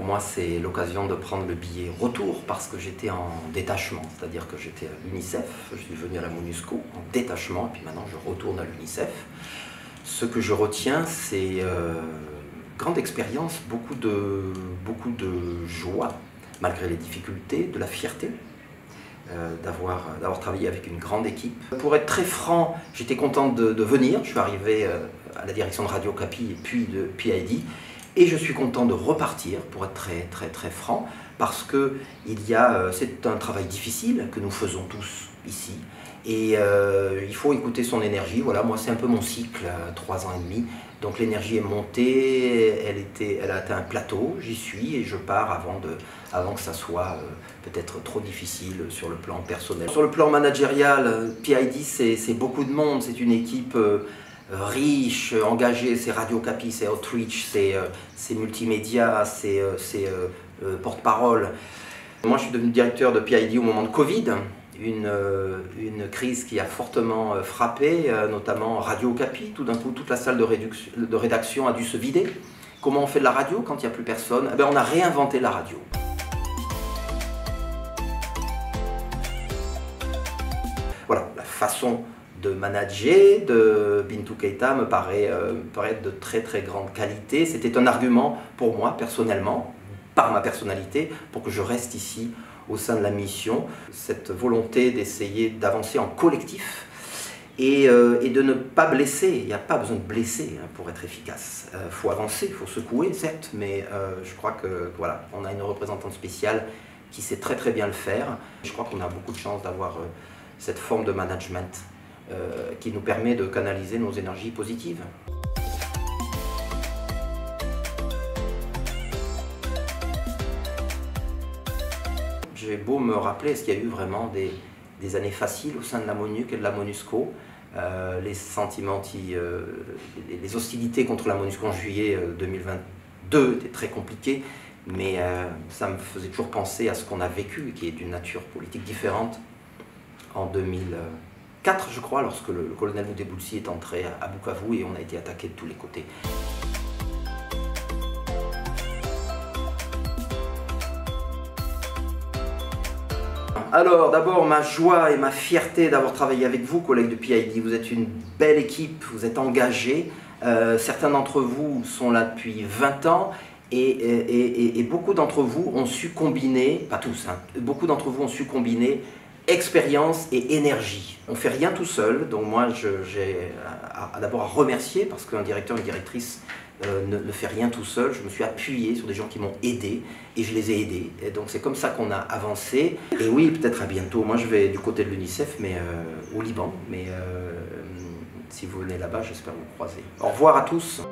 moi, c'est l'occasion de prendre le billet retour parce que j'étais en détachement, c'est-à-dire que j'étais à l'UNICEF, je suis venu à la MONUSCO en détachement, et puis maintenant je retourne à l'UNICEF. Ce que je retiens, c'est grande expérience, beaucoup de joie, malgré les difficultés, de la fierté. D'avoir travaillé avec une grande équipe. Pour être très franc, j'étais content de venir. Je suis arrivé à la direction de Radio Capi et puis de PID. Et je suis content de repartir, pour être très franc, parce que c'est un travail difficile que nous faisons tous ici. Et il faut écouter son énergie. Voilà, moi c'est un peu mon cycle, 3 ans et demi. Donc l'énergie est montée, elle a atteint un plateau, j'y suis et je pars avant que ça soit peut-être trop difficile sur le plan personnel. Sur le plan managérial, PID c'est beaucoup de monde, c'est une équipe riche, engagée, c'est Radio Capi, c'est Outreach, c'est multimédia, c'est porte-parole. Moi je suis devenu directeur de PID au moment de Covid. Une crise qui a fortement frappé, notamment Radio Capi. Tout d'un coup, toute la salle de rédaction a dû se vider. Comment on fait de la radio quand il n'y a plus personne? Eh bien, on a réinventé la radio. Voilà, la façon de manager de Bintou Keïta me paraît de très grande qualité. C'était un argument pour moi, personnellement, par ma personnalité, pour que je reste ici au sein de la mission, cette volonté d'essayer d'avancer en collectif et de ne pas blesser. Il n'y a pas besoin de blesser pour être efficace. Il faut avancer, il faut secouer, certes, mais je crois que voilà, on a une représentante spéciale qui sait très bien le faire. Je crois qu'on a beaucoup de chance d'avoir cette forme de management qui nous permet de canaliser nos énergies positives. J'ai beau me rappeler, est-ce qu'il y a eu vraiment des années faciles au sein de la MONUC et de la MONUSCO? Les sentiments, les hostilités contre la MONUSCO en juillet 2022 étaient très compliquées, mais ça me faisait toujours penser à ce qu'on a vécu, qui est d'une nature politique différente, en 2004, je crois, lorsque le colonel Moudeboulsi est entré à Bukavu et on a été attaqué de tous les côtés. Alors, d'abord, ma joie et ma fierté d'avoir travaillé avec vous, collègues de PID. Vous êtes une belle équipe, vous êtes engagés. Certains d'entre vous sont là depuis 20 ans et beaucoup d'entre vous ont su combiner, pas tous, hein, beaucoup d'entre vous ont su combiner expérience et énergie. On ne fait rien tout seul, donc moi j'ai d'abord à remercier parce qu'un directeur, une directrice ne fait rien tout seul. Je me suis appuyé sur des gens qui m'ont aidé et je les ai aidés. Et donc c'est comme ça qu'on a avancé. Et oui, peut-être à bientôt. Moi je vais du côté de l'UNICEF, mais au Liban. Mais si vous venez là-bas, j'espère vous croiser. Au revoir à tous.